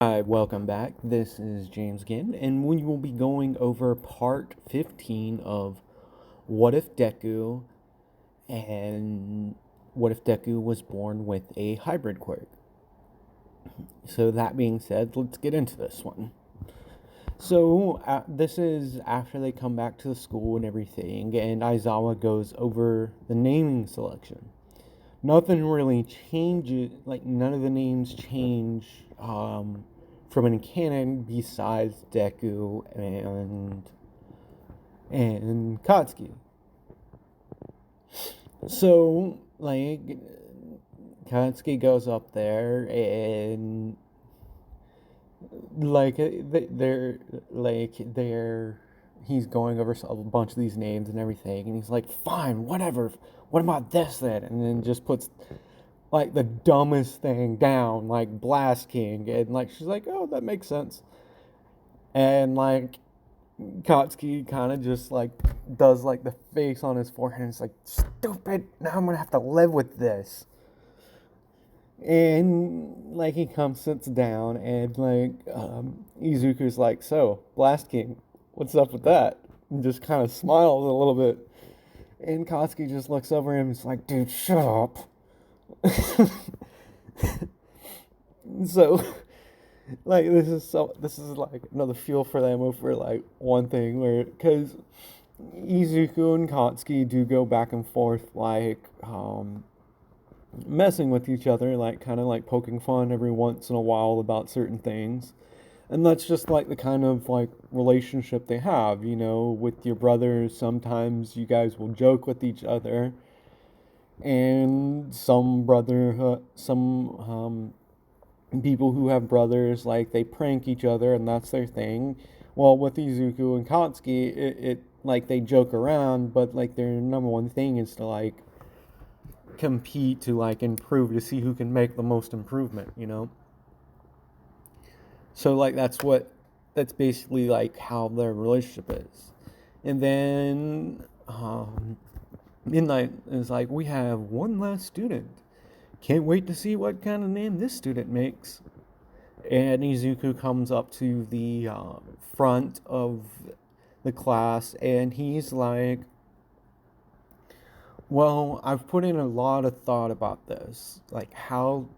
Hi, welcome back. This is James again, and we will be going over part 15 of What If Deku and What If Deku was born with a hybrid quirk. So, that being said, let's get into this one. So, this is after they come back to the school and everything, and Aizawa goes over the naming selection. Nothing really changes, like, none of the names change from an canon besides Deku and Katsuki. So, like, Katsuki goes up there and like they're he's going over a bunch of these names and everything, and he's like, fine, whatever, what about this then? And then just puts like the dumbest thing down, like Blast King, and like she's like, oh, that makes sense. And like Katsuki kind of just like does like the face on his forehead and it's like, stupid, now I'm gonna have to live with this. And like he comes, sits down, and like Izuku's like, so Blast King, what's up with that? And just kind of smiles a little bit. And Katsuki just looks over him and is like, dude, shut up. So like this is like another fuel for them over like one thing where because Izuku and Katsuki do go back and forth like messing with each other, like kind of like poking fun every once in a while about certain things. And that's just like the kind of like relationship they have, you know, with your brothers. Sometimes you guys will joke with each other, and some people who have brothers, like they prank each other, and that's their thing. Well, with Izuku and Katsuki, it like they joke around, but like their number one thing is to like compete to like improve to see who can make the most improvement, you know. So like that's basically like how their relationship is. And then Midnight is like, we have one last student. Can't wait to see what kind of name this student makes. And Izuku comes up to the front of the class and he's like, well, I've put in a lot of thought about this. Like how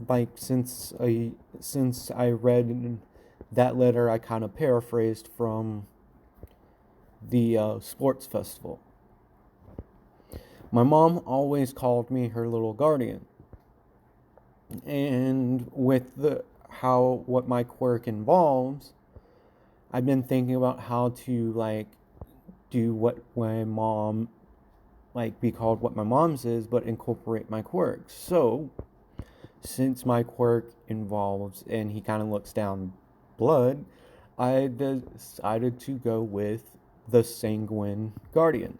like since I read that letter, I kind of paraphrased from the sports festival. My mom always called me her little guardian, and with the how what my quirk involves, I've been thinking about how to like do what my mom like be called what my mom's is, but incorporate my quirks. So since my quirk involves, and he kind of looks down blood, I decided to go with the Sanguine Guardian.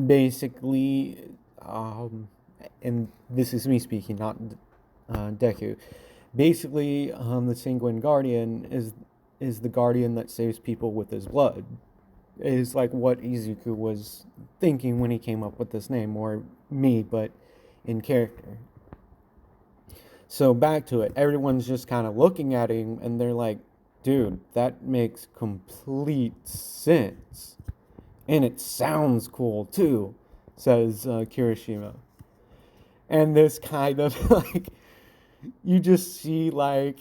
Basically, and this is me speaking, not Deku. Basically, the Sanguine Guardian is the guardian that saves people with his blood. It is like what Izuku was thinking when he came up with this name, or me, but in character. So back to it. Everyone's just kind of looking at him and they're like, dude, that makes complete sense. And it sounds cool too, says Kirishima. And this kind of like, you just see like,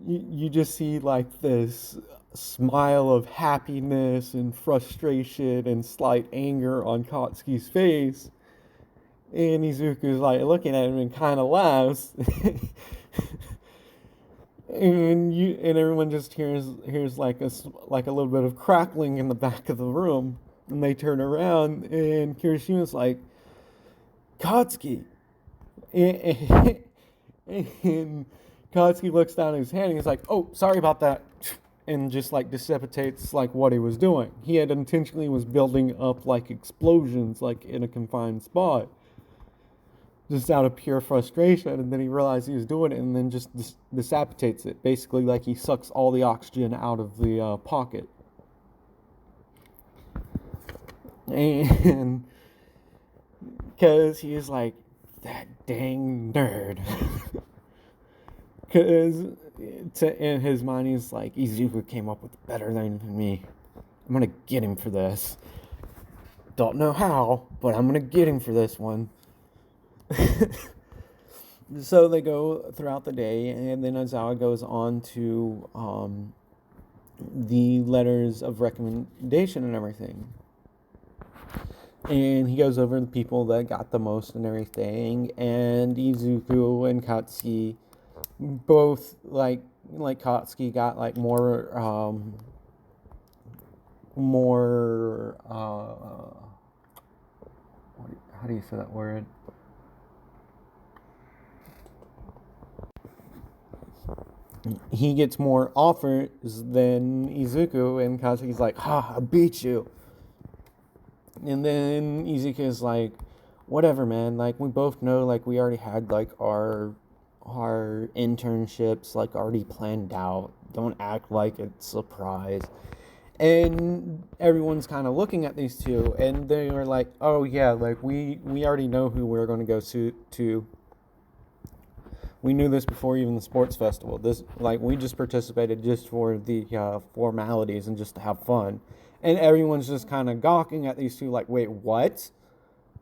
you just see like this smile of happiness and frustration and slight anger on Katsuki's face. And Izuku's like looking at him and kind of laughs. And everyone just hears like a little bit of crackling in the back of the room, and they turn around and Kirishima's like, Katsuki. And Katsuki looks down at his hand and he's like, oh, sorry about that, and just like dissipates like what he was doing. He had intentionally was building up like explosions like in a confined spot, just out of pure frustration, and then he realized he was doing it and then just dissipates it, basically like he sucks all the oxygen out of the pocket. And because he's like, that dang nerd. Because in his mind, he's like, Izuku came up with better than me. I'm gonna get him for this. Don't know how, but I'm gonna get him for this one. So they go throughout the day, and then Ozawa goes on to the letters of recommendation and everything. And he goes over the people that got the most and everything. And Izuku and Katsuki both, like Katsuki got like more how do you say that word? He gets more offers than Izuku, and Katsuki's like, ha, I beat you. And then Izuku's like, whatever, man, like, we both know, like, we already had, like, our internships, like, already planned out. Don't act like it's a surprise. And everyone's kind of looking at these two, and they were like, oh, yeah, like, we already know who we're going to go to. We knew this before even the sports festival. This, like, we just participated just for the formalities and just to have fun. And everyone's just kind of gawking at these two like, wait, what?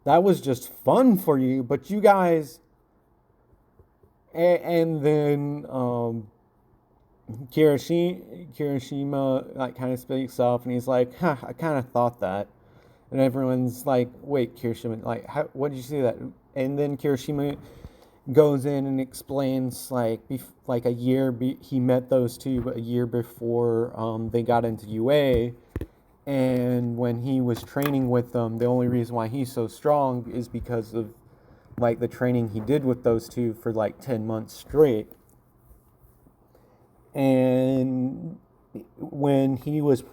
That was just fun for you, but you guys... And then Kirishima like kind of speaks up, and he's like, huh, I kind of thought that. And everyone's like, wait, Kirishima, like, what did you see that? And then Kirishima goes in and explains like a year he met those two a year before they got into UA, and when he was training with them, the only reason why he's so strong is because of like the training he did with those two for like 10 months straight. And when he was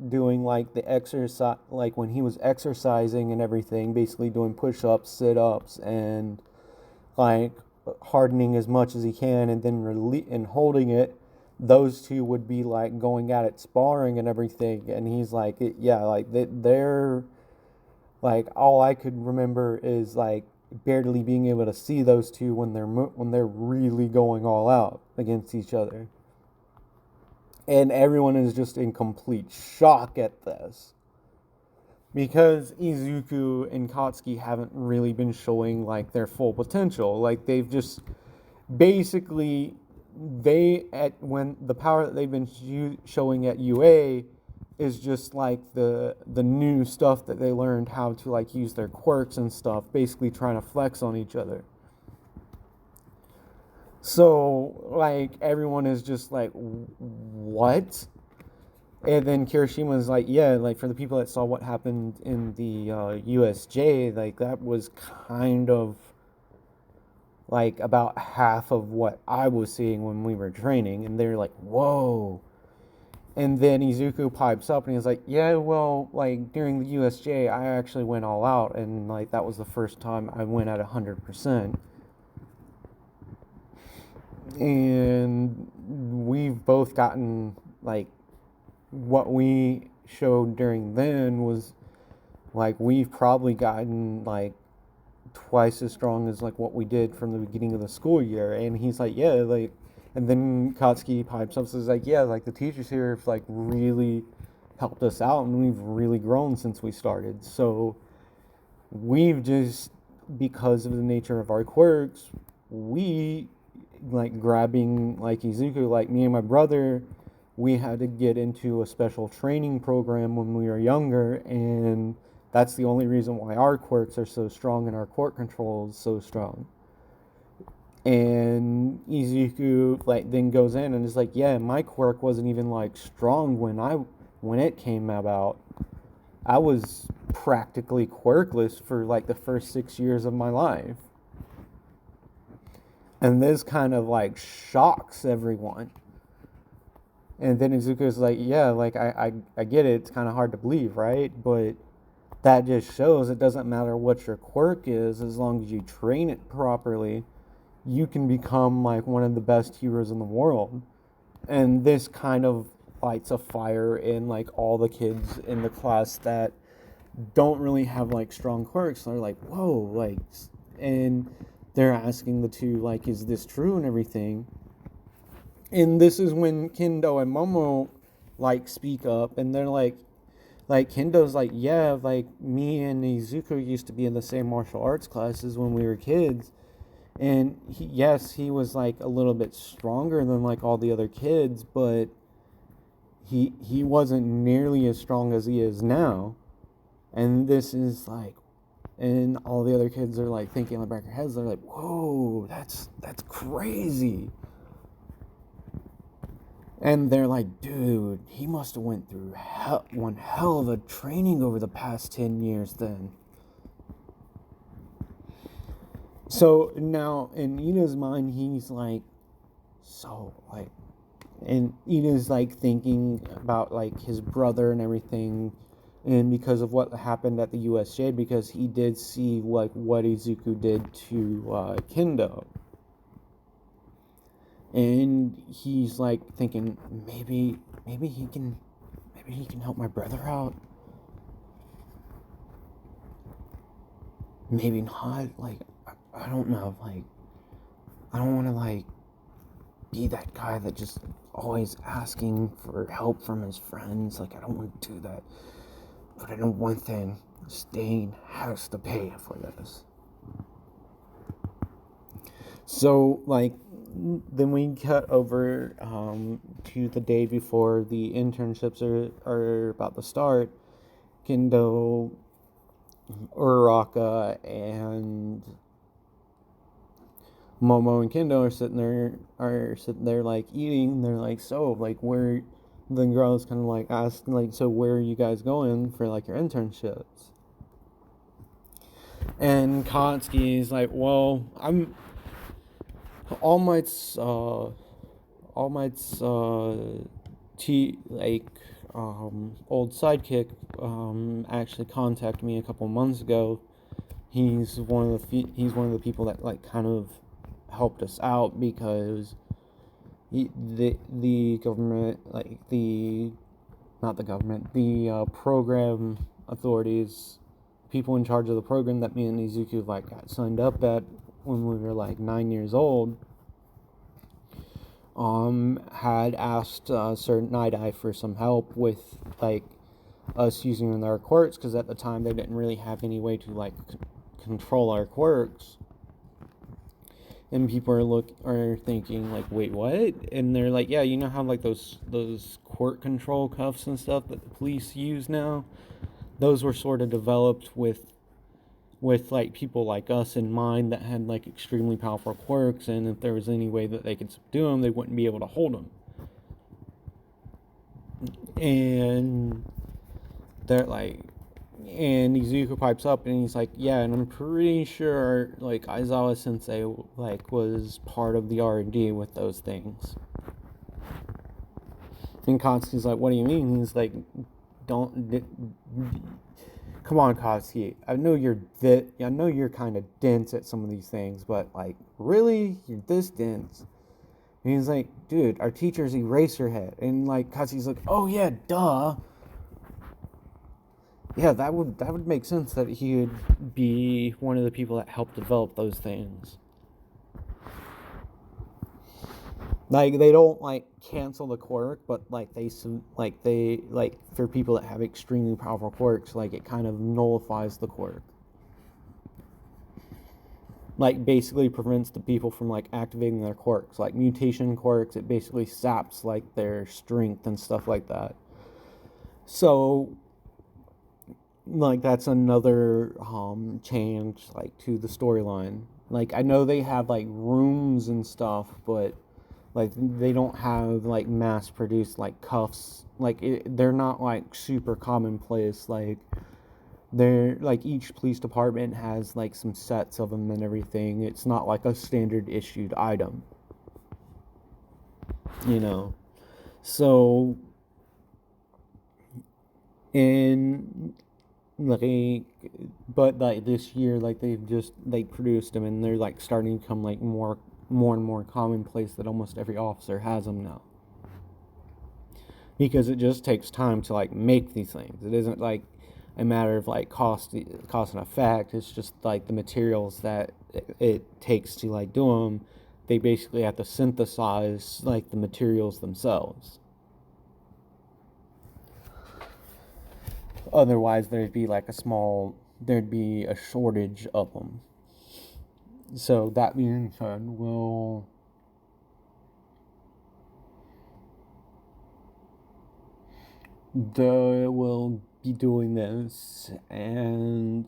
doing like the exercise, like when he was exercising and everything, basically doing push-ups, sit-ups, and like hardening as much as he can, and then and holding it, those two would be like going at it, sparring and everything. And he's like, yeah, like they're like, all I could remember is like barely being able to see those two when they're really going all out against each other. And everyone is just in complete shock at this, because Izuku and Katsuki haven't really been showing like their full potential. Like they've just basically when the power that they've been showing at UA is just like the new stuff that they learned how to like use their quirks and stuff, basically trying to flex on each other. So like everyone is just like, what? And then Kirishima's like, yeah, like for the people that saw what happened in the USJ, like that was kind of like about half of what I was seeing when we were training. And they're like, whoa. And then Izuku pipes up and he's like, yeah, well, like during the USJ, I actually went all out, and like that was the first time I went at 100%. And we've both gotten like, what we showed during then was like, we've probably gotten like twice as strong as like what we did from the beginning of the school year. And he's like, yeah, like, and then Katsuki pipes up and says like, yeah, like the teachers here have like really helped us out, and we've really grown since we started. So we've just, because of the nature of our quirks, we like grabbing like Izuku, like me and my brother, we had to get into a special training program when we were younger, and that's the only reason why our quirks are so strong and our quirk control is so strong. And Izuku like then goes in and is like, yeah, my quirk wasn't even like strong when it came about. I was practically quirkless for like the first 6 years of my life. And this kind of like shocks everyone. And then Izuku's like, yeah, like I get it. It's kind of hard to believe, right? But that just shows it doesn't matter what your quirk is, as long as you train it properly, you can become like one of the best heroes in the world. And this kind of lights a fire in like all the kids in the class that don't really have like strong quirks. They're like, whoa, like, and they're asking the two like, is this true and everything. And this is when Kendo and Momo like speak up, and they're like Kendo's like, yeah, like me and Izuku used to be in the same martial arts classes when we were kids, and yes, he was like a little bit stronger than like all the other kids, but he wasn't nearly as strong as he is now. And this is like, and all the other kids are like thinking in the back of their heads, they're like, whoa, that's crazy. And they're like, dude, he must have went through one hell of a training over the past 10 years then. So now in Ina's mind, he's like, so like, and Ina's like thinking about like his brother and everything, and because of what happened at the USJ, because he did see like what Izuku did to Kendo, and he's like thinking maybe he can help my brother out. Maybe not. Like I don't know. Like I don't want to like be that guy that just always asking for help from his friends. Like I don't want to do that. But I know one thing, Stain has to pay for this. So, like, then we cut over to the day before the internships are about to start. Kendo, Uraraka, and Momo and Kendo are sitting there like eating. And they're like, so, like, where... The girl's kind of like asked, like, so where are you guys going for like your internships? And Katsuki's like, well, I'm All Might's old sidekick actually contacted me a couple months ago. He's one of the people that like kind of helped us out because the government, like not the government, the program authorities, people in charge of the program that me and Izuku like got signed up at when we were like 9 years old, had asked certain Night Eye for some help with like us using their quirks, because at the time they didn't really have any way to like control our quirks. And people are thinking like, wait, what? And they're like, yeah, you know how like those quirk control cuffs and stuff that the police use now? Those were sort of developed with like people like us in mind that had like extremely powerful quirks, and if there was any way that they could subdue them, they wouldn't be able to hold them. And they're like, and Izuku pipes up and he's like, yeah, and I'm pretty sure like Aizawa Sensei like was part of the R&D with those things. And Katsuki's like, what do you mean? He's like, come on, Katsuki. I know you're kind of dense at some of these things, but like, really, you're this dense? And he's like, dude, our teacher's Eraserhead. And like, Katsuki's like, oh yeah, duh. Yeah, that would make sense that he would be one of the people that helped develop those things. Like, they don't like cancel the quirk, but like they for people that have extremely powerful quirks, like it kind of nullifies the quirk. Like basically prevents the people from like activating their quirks. Like mutation quirks, it basically saps like their strength and stuff like that. So like that's another change like to the storyline. Like I know they have like rooms and stuff, but like they don't have like mass produced like cuffs. Like they're not like super commonplace. Like they're like each police department has like some sets of them and everything. It's not like a standard issued item, you know. So in like, but like this year, like they produced them, and they're like starting to become like more and more commonplace that almost every officer has them now, because it just takes time to like make these things. It isn't like a matter of like cost and effect. It's just like the materials that it takes to like do them they basically have to synthesize like the materials themselves. Otherwise, there'd be a shortage of them. So that being said, we'll be doing this, and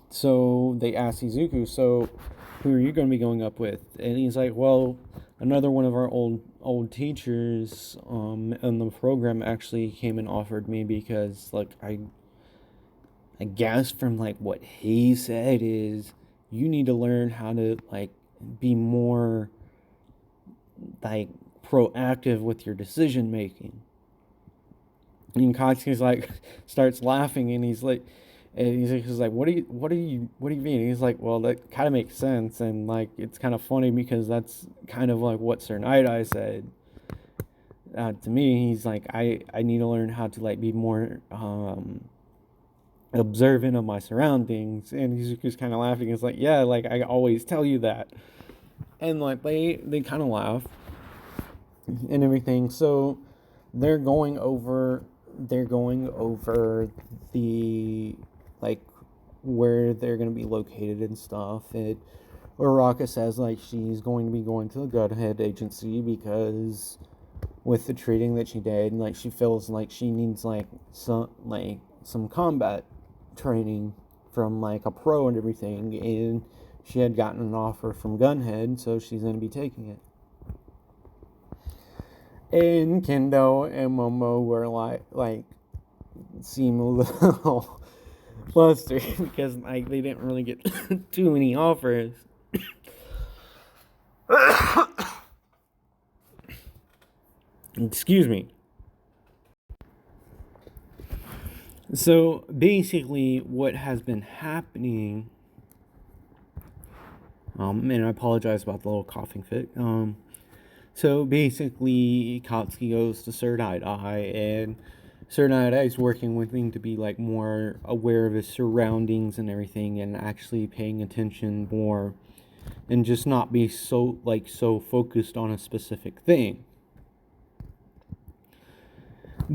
so they asked Izuku, so who are you going to be going up with? And he's like, well, another one of our old teachers in the program actually came and offered me, because like I guess from like what he said is you need to learn how to like be more like proactive with your decision making. And Katsuki's like starts laughing, and he's like, what do you mean? He's like, well, that kind of makes sense, and like it's kind of funny because that's kind of like what Sir Night-Eye said to me. He's like, I need to learn how to like be more observant of my surroundings, and Izuku's kind of laughing. It's like, yeah, like I always tell you that, and like they kind of laugh and everything. So they're going over the like where they're going to be located and stuff. And Uraka says like she's going to be going to the Godhead Agency because with the treating that she did, like she feels like she needs like some combat training from like a pro and everything, and she had gotten an offer from Gunhead, so she's going to be taking it. And Kendo and Momo were like seem a little flustered because like they didn't really get too many offers. Excuse me. So basically what has been happening, and I apologize about the little coughing fit. So basically Katsuki goes to Sir Night-Eye, and Sir Night-Eye is working with him to be like more aware of his surroundings and everything, and actually paying attention more, and just not be so focused on a specific thing.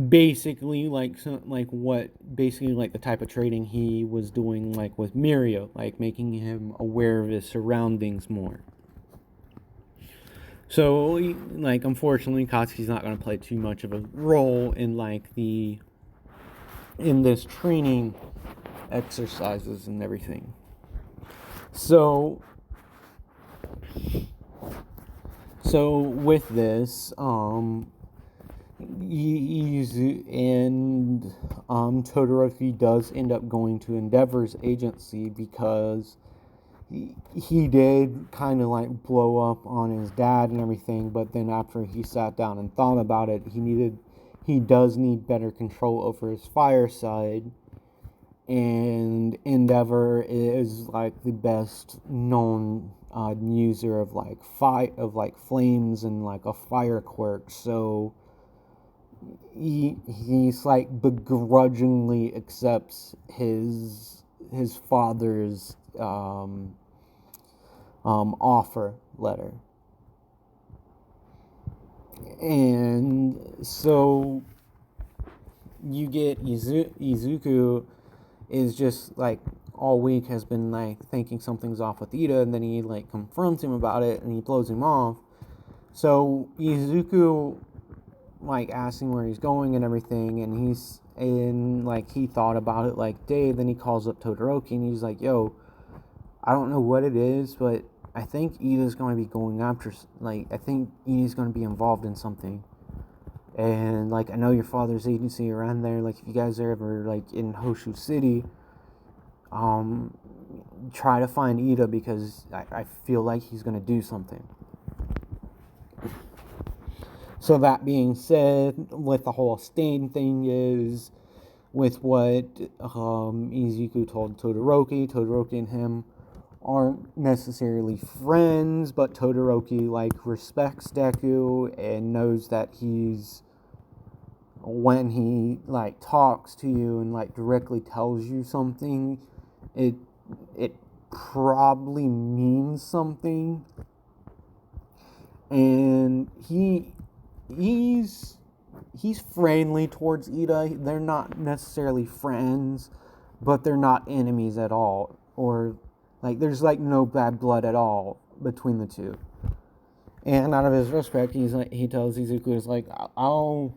Basically like the type of trading he was doing like with Mirio, like making him aware of his surroundings more. So like unfortunately Katsuki's not going to play too much of a role in this training exercises and everything. So with this Todoroki does end up going to Endeavor's agency because he did kind of like blow up on his dad and everything, but then after he sat down and thought about it, he does need better control over his fire side, and Endeavor is like the best known user of flames and like a fire quirk, so he's like begrudgingly accepts his father's offer letter. And so you get Izuku is just like all week has been like thinking something's off with Ida, and then he like confronts him about it and he blows him off. So Izuku like asking where he's going and everything, and he thought about it like day. Then he calls up Todoroki and he's like, yo, I don't know what it is, but I think Ida's going to be going after, like, I think Ida's going to be involved in something. And, like, I know your father's agency around there. Like, if you guys are ever, like, in Hoshu City, try to find Ida because I feel like he's going to do something. So that being said, with the whole Stain thing is, with what Izuku told Todoroki and him aren't necessarily friends, but Todoroki like respects Deku and knows that when he like talks to you and like directly tells you something, it probably means something, and he's friendly towards Ida. They're not necessarily friends, but they're not enemies at all, or like there's like no bad blood at all between the two. And out of his respect, he tells Izuku, is like, I'll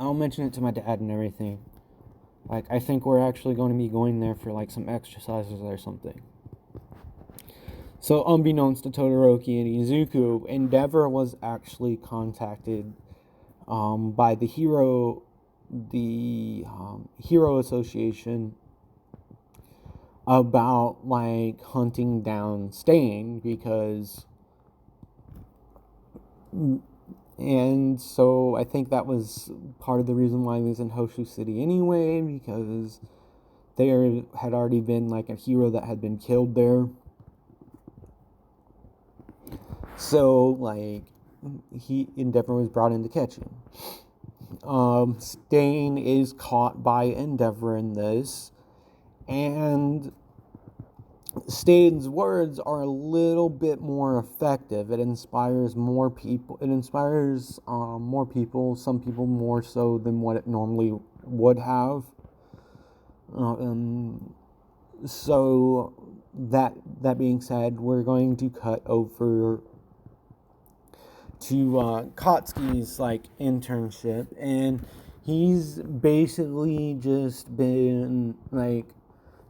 mention it to my dad and everything. Like, I think we're actually going to be going there for like some exercises or something. So, unbeknownst to Todoroki and Izuku, Endeavor was actually contacted by the Hero Association about like hunting down Stain, and so I think that was part of the reason why he was in Hoshu City anyway, because there had already been like a hero that had been killed there. So like Endeavor was brought in to catch him. Stain is caught by Endeavor in this, and Stain's words are a little bit more effective. It inspires more people. Some people more so than what it normally would have. So that being said, we're going to cut over to Kotsky's like internship, and he's basically just been like,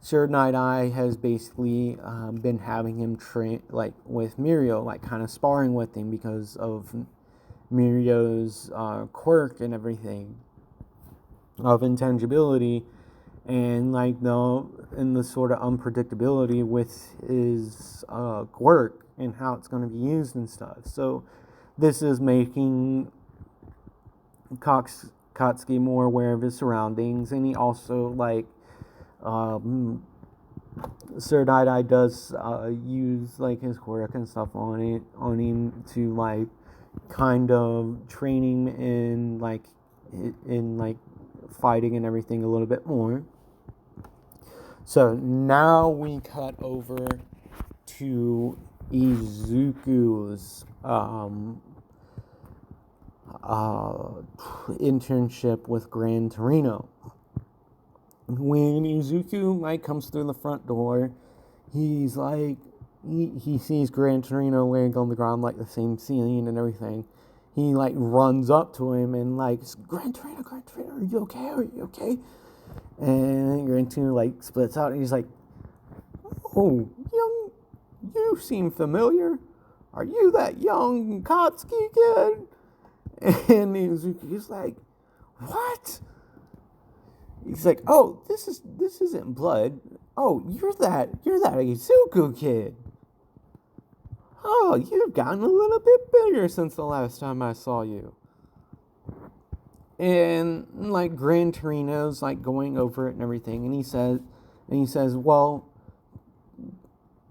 Sir Night-Eye has basically been having him train like with Mirio, like kind of sparring with him because of Mirio's quirk and everything of intangibility, and like the sort of unpredictability with his quirk and how it's going to be used and stuff. So this is making Kotsky more aware of his surroundings, and he also like Sir Night-Eye does use like his quirk and stuff on him to like kind of train him in like fighting and everything a little bit more. So now we cut over to Izuku's internship with Gran Torino. When Izuku like comes through the front door, he's like he sees Gran Torino laying on the ground like the same ceiling and everything. He like runs up to him and like, Gran Torino, are you okay? Are you okay? And Gran Torino like splits out and he's like, oh, you seem familiar. Are you that young Kotsky kid? And Izuku's like, what? He's like, oh, this isn't blood. Oh, you're that Izuku kid. Oh, you've gotten a little bit bigger since the last time I saw you. And like Gran Torino's like going over it and everything, and he says, well,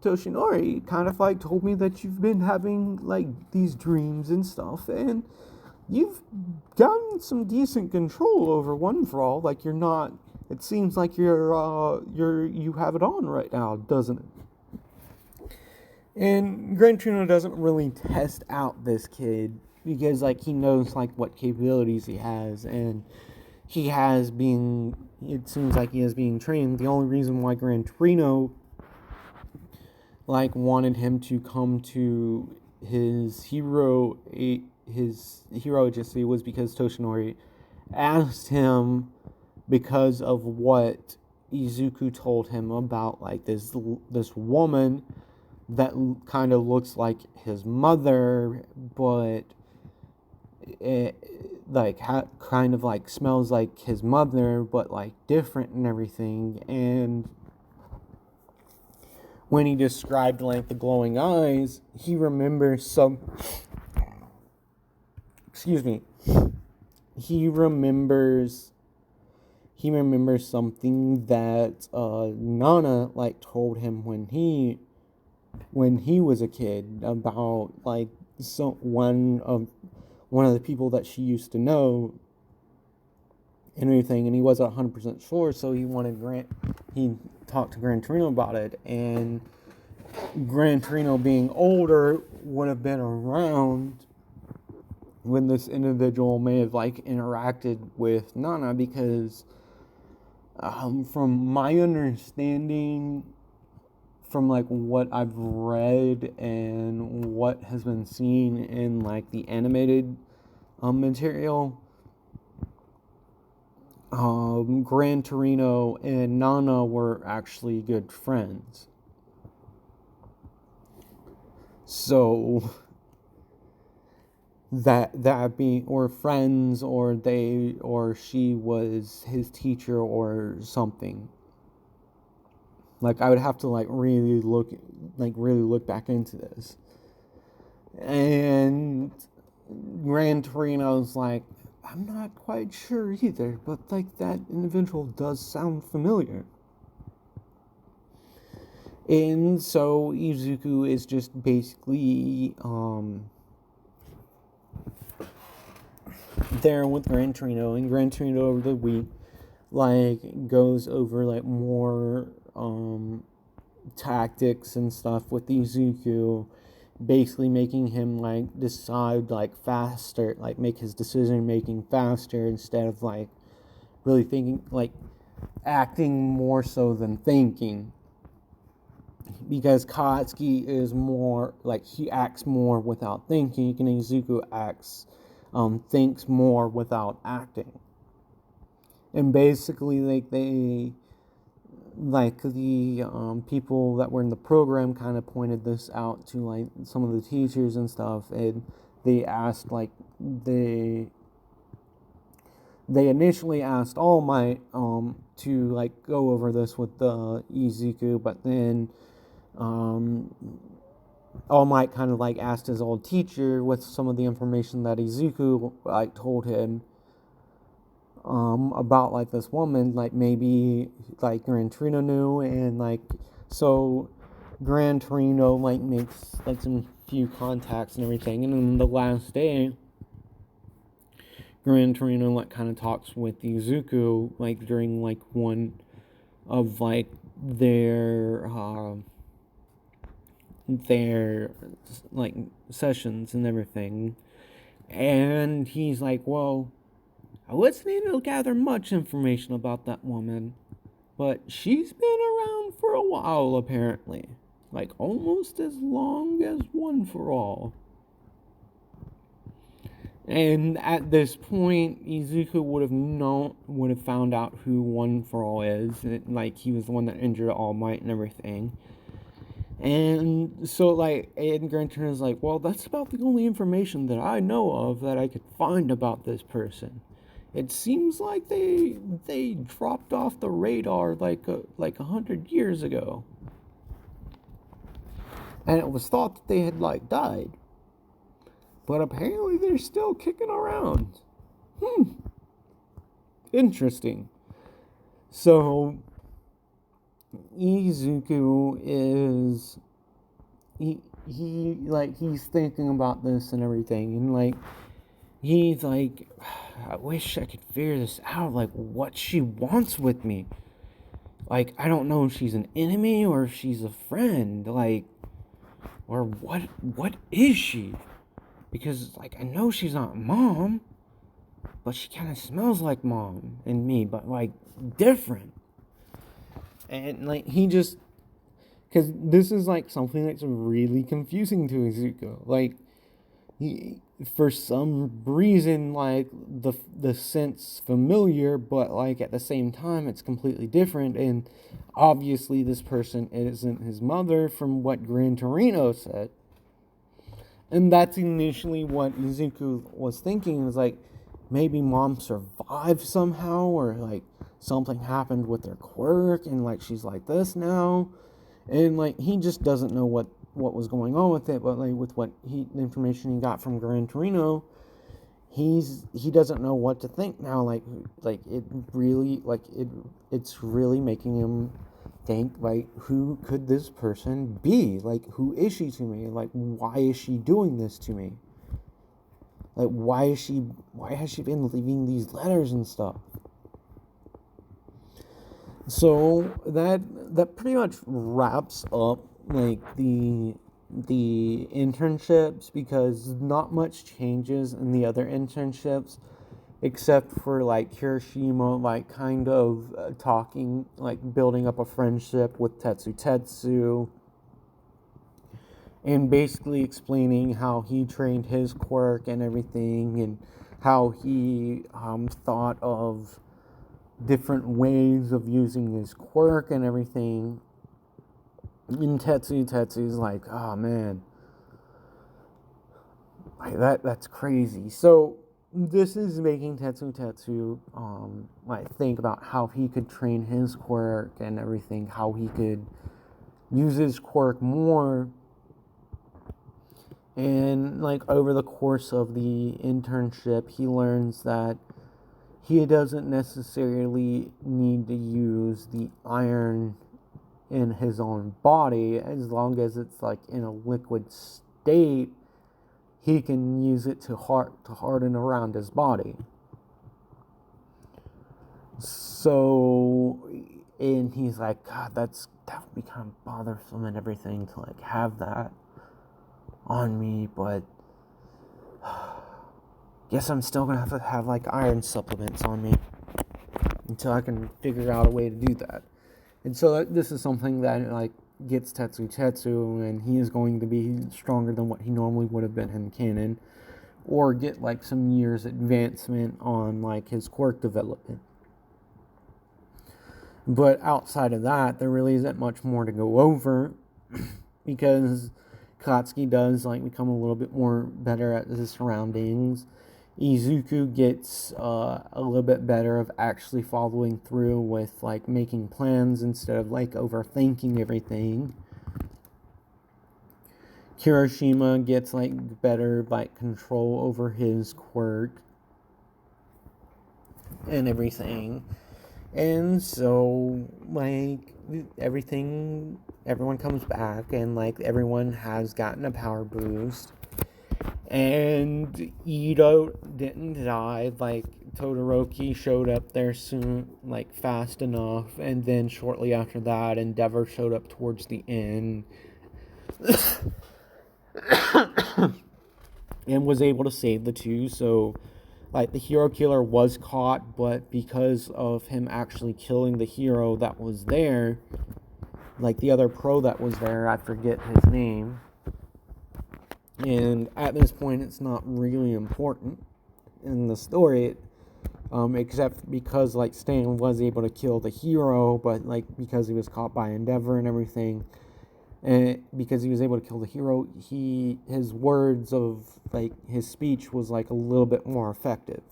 Toshinori kind of like told me that you've been having like these dreams and stuff, and you've gotten some decent control over One for All. Like you're not. It seems like you have it on right now, doesn't it? And Gran Torino doesn't really test out this kid because like he knows like what capabilities he has, and it seems like he is being trained. The only reason why Gran Torino like wanted him to come to his hero agency was because Toshinori asked him, because of what Izuku told him about like this woman that kind of looks like his mother, but it like kind of like smells like his mother, but like different and everything. And when he described like the glowing eyes, he remembers he remembers something that Nana like told him when he was a kid about like one of the people that she used to know and everything, and he wasn't 100% sure, so he talked to Gran Torino about it, and Gran Torino being older would have been around when this individual may have like interacted with Nana, because from my understanding, from like what I've read and what has been seen in like the animated material, Gran Torino and Nana were actually good friends. So that being, or friends, or they, or she was his teacher or something. Like, I would have to really look back into this. And Gran Torino's like, I'm not quite sure either, but like that individual does sound familiar. And so Izuku is just basically there with Gran Torino, and Gran Torino over the week goes over more tactics and stuff with Izuku, basically making him decide faster, make his decision making faster instead of really thinking, acting more so than thinking. Because Katsuki is more he acts more without thinking, and Izuku thinks more without acting. And basically, the people that were in the program kind of pointed this out to some of the teachers and stuff, and they asked they initially asked All Might to go over this with Izuku, but then All Might kind of asked his old teacher with some of the information that Izuku told him about this woman, maybe Gran Torino knew, and so Gran Torino makes some few contacts and everything, and then the last day Gran Torino kind of talks with Izuku during one of their sessions and everything, and he's like, well, I wasn't able to gather much information about that woman, but she's been around for a while apparently, almost as long as One for All. And at this point, Izuku would have found out who One for All is. He was the one that injured All Might and everything. And so, and Gran Torino's well, that's about the only information that I know of that I could find about this person. It seems like they dropped off the radar 100 years ago. And it was thought that they had died. But apparently they're still kicking around. Interesting. So Izuku is he's thinking about this and everything, and he's I wish I could figure this out, what she wants with me. I don't know if she's an enemy or if she's a friend, or what is she? Because I know she's not Mom, but she kind of smells like Mom and me, but different. And he just, because this is something that's really confusing to Izuku. He, for some reason, the sense familiar, but at the same time it's completely different. And obviously this person isn't his mother, from what Gran Torino said. And that's initially what Izuku was thinking, was maybe Mom survived somehow, or something happened with her quirk, and she's like this now. And he just doesn't know what was going on with it, but with the information he got from Gran Torino, he doesn't know what to think now. It's really making him think, who could this person be? Who is she to me? Why is she doing this to me? Why has she been leaving these letters and stuff? So that pretty much wraps up like the internships, because not much changes in the other internships except for like Kirishima like kind of talking, like building up a friendship with Tetsu and basically explaining how he trained his quirk and everything, and how he thought of different ways of using his quirk and everything. And Tetsu's like, oh man, like that's crazy. So this is making Tetsu like think about how he could train his quirk and everything, how he could use his quirk more. And like over the course of the internship, he learns that he doesn't necessarily need to use the iron in his own body. As long as it's like in a liquid state, he can use it to harden around his body. So, and he's like, God, that would be kind of bothersome and everything to like have that on me, but guess I'm still gonna have to have like iron supplements on me until I can figure out a way to do that. And so this is something that like gets Tetsu, and he is going to be stronger than what he normally would have been in canon, or get like some years advancement on like his quirk development. But outside of that, there really isn't much more to go over because Katsuki does like become a little bit more better at his surroundings. Izuku gets a little bit better of actually following through with like making plans instead of like overthinking everything. Kirishima gets like better like control over his quirk and everything. And so like everyone comes back, and like everyone has gotten a power boost. And Ito didn't die. Like Todoroki showed up there soon, like fast enough, and then shortly after that, Endeavor showed up towards the end, and was able to save the two. So, like the hero killer was caught, but because of him actually killing the hero that was there, like the other pro that was there, I forget his name. And at this point, it's not really important in the story, except because like Stan was able to kill the hero, but like because he was caught by Endeavor and everything, and because he was able to kill the hero, his words of like his speech was like a little bit more effective.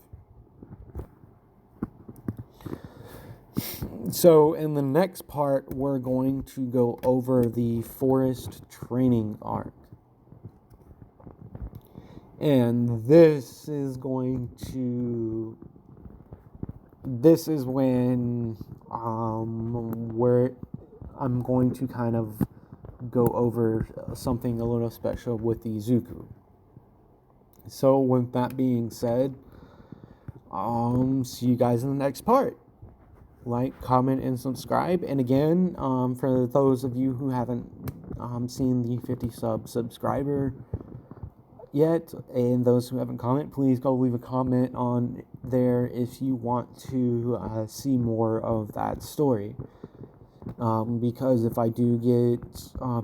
So in the next part, we're going to go over the forest training arc. And this is when where I'm going to kind of go over something a little special with Izuku. So with that being said, see you guys in the next part. Like, comment, and subscribe. And again, for those of you who haven't seen the 50 subscriber yet, and those who haven't commented, please go leave a comment on there if you want to see more of that story. Because if I do get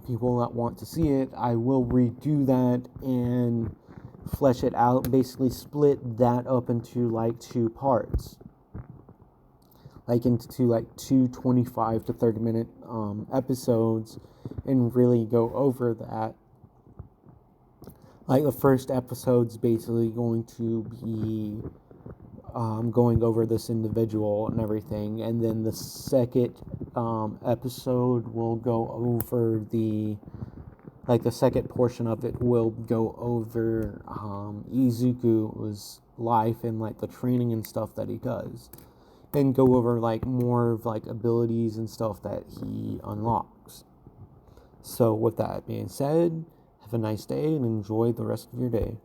people that want to see it, I will redo that and flesh it out, basically split that up into like 2 parts, like into like 2 25 to 30 minute episodes, and really go over that. Like the first episode's basically going to be going over this individual and everything, and then the second episode will go over the second portion of it will go over Izuku's life and like the training and stuff that he does, and go over like more of like abilities and stuff that he unlocks. So with that being said, have a nice day and enjoy the rest of your day.